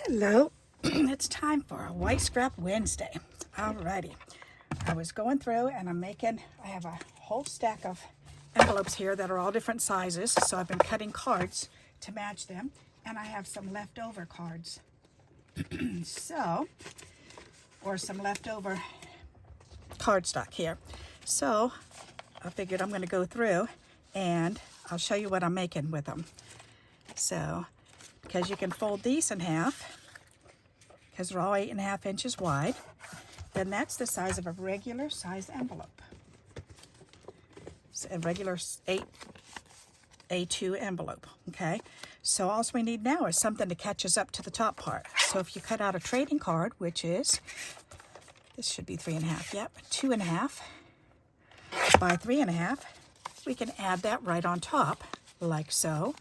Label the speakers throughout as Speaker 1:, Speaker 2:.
Speaker 1: Hello, it's time for a White Scrap Wednesday. Alrighty, I was going through and I have a whole stack of envelopes here that are all different sizes, so I've been cutting cards to match them, and I have some leftover cards. Or some leftover cardstock here. So I figured I'm going to go through and I'll show you what I'm making with them. So, because you can fold these in half, because they're all 8.5 inches wide, then that's the size of a regular size envelope. So a regular A2 envelope, okay? So all we need now is something to catch us up to the top part. So if you cut out a trading card, which is, this should be 3.5, yep, 2.5 by 3.5, we can add that right on top, like so,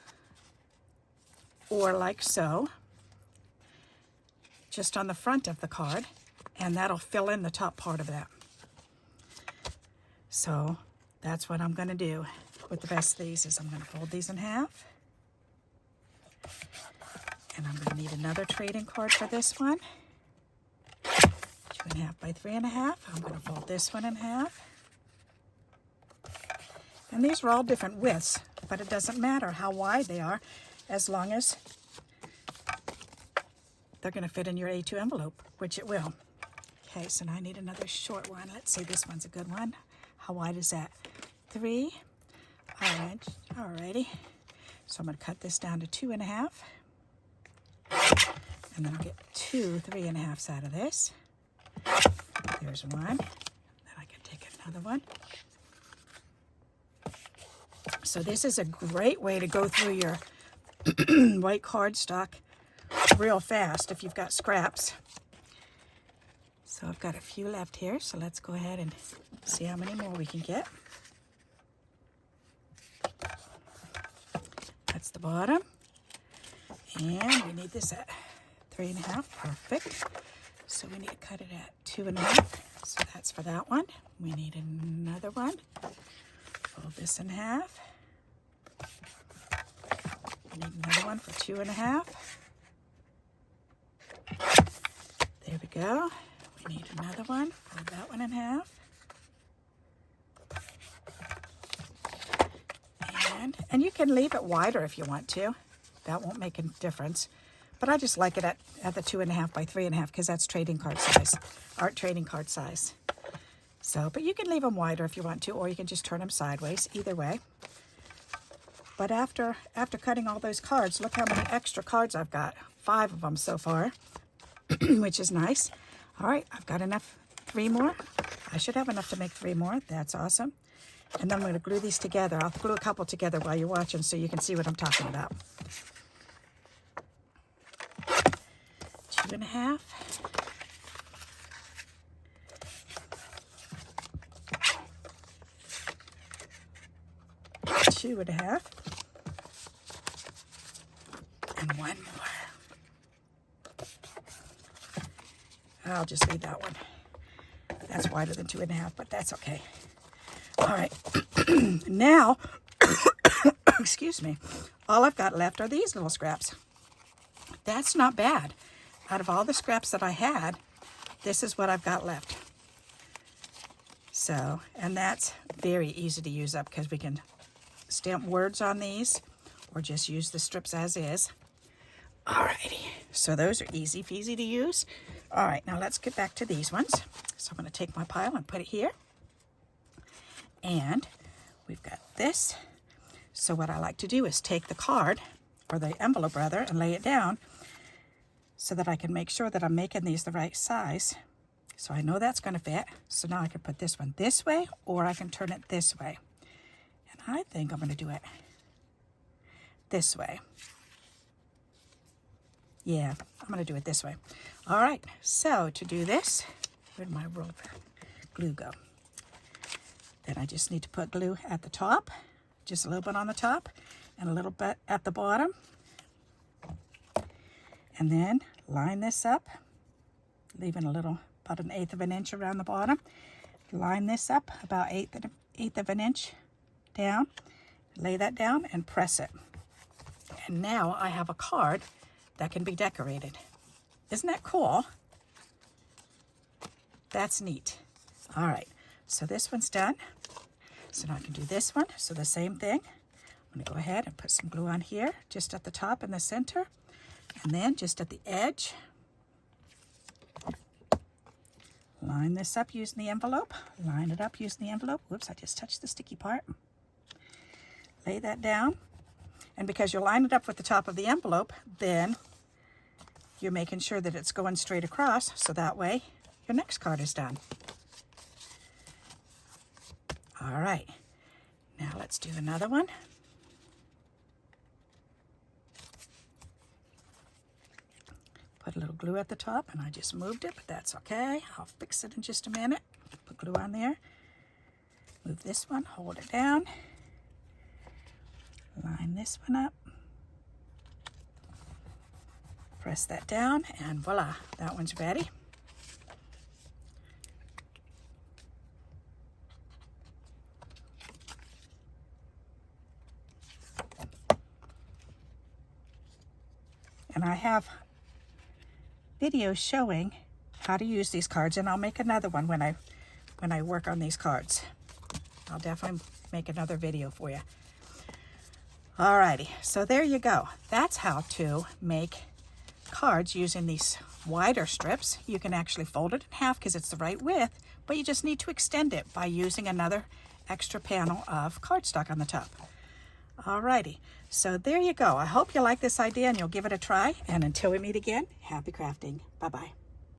Speaker 1: or like so, just on the front of the card, and that'll fill in the top part of that. So that's what I'm going to do with the best of these is I'm going to fold these in half, and I'm going to need another trading card for this one. 2.5 by 3.5. I'm going to fold this one in half. And these are all different widths, but it doesn't matter how wide they are as long as they're going to fit in your A2 envelope, which it will. Okay, so now I need another short one. Let's see, this one's a good one. How wide is that? 3. Alrighty. So I'm going to cut this down to 2.5. And then I'll get 2 3.5s out of this. There's one. Then I can take another one. So this is a great way to go through your white cardstock real fast if you've got scraps. So I've got a few left here, so let's go ahead and see how many more we can get. That's the bottom. And we need this at 3.5, perfect. So we need to cut it at 2.5, so that's for that one. We need another one. Fold this in half. We need another one for 2.5. There we go. We need another one. Fold that one in half. And you can leave it wider if you want to. That won't make a difference. But I just like it at the 2.5 by 3.5 because that's trading card size, art trading card size. So, but you can leave them wider if you want to, or you can just turn them sideways, either way. But after cutting all those cards, look how many extra cards I've got. 5 of them so far, which is nice. All right, I've got enough, 3 more. I should have enough to make 3 more. That's awesome. And then I'm going to glue these together. I'll glue a couple together while you're watching so you can see what I'm talking about. 2.5. 2.5. And 1 more. I'll just leave that one. That's wider than 2.5, but that's okay. All right. Now, excuse me, all I've got left are these little scraps. That's not bad. Out of all the scraps that I had, this is what I've got left. So, and that's very easy to use up because we can stamp words on these or just use the strips as is. Alrighty, so those are easy peasy to use. All right, now let's get back to these ones. So I'm going to take my pile and put it here. And we've got this. So what I like to do is take the card, or the envelope rather, and lay it down so that I can make sure that I'm making these the right size. So I know that's going to fit. So now I can put this one this way, or I can turn it this way. And I think I'm going to do it this way. Yeah, I'm going to do it this way. All right, so to do this, where'd my roll glue go? Then I just need to put glue at the top, just a little bit on the top, and a little bit at the bottom. And then line this up, leaving a little, about 1/8 of an inch around the bottom. Line this up about 1/8 of an inch down, lay that down and press it. And now I have a card that can be decorated. Isn't that cool? That's neat. All right, so this one's done. So now I can do this one. So the same thing. I'm gonna go ahead and put some glue on here, just at the top in the center, and then just at the edge. Line this up using the envelope. Line it up using the envelope. Whoops, I just touched the sticky part. Lay that down. And because you line it up with the top of the envelope, then you're making sure that it's going straight across, so that way your next card is done. All right, now let's do another one. Put a little glue at the top, and I just moved it, but that's okay. I'll fix it in just a minute. Put glue on there. Move this one, hold it down. Line this one up. Press that down, and voila, that one's ready. And I have videos showing how to use these cards, and I'll make another one when I work on these cards. I'll definitely make another video for you. Alrighty, so there you go. That's how to make cards using these wider strips. You can actually fold it in half because it's the right width, but you just need to extend it by using another extra panel of cardstock on the top. Alrighty, so there you go. I hope you like this idea and you'll give it a try. And until we meet again, happy crafting. Bye-bye.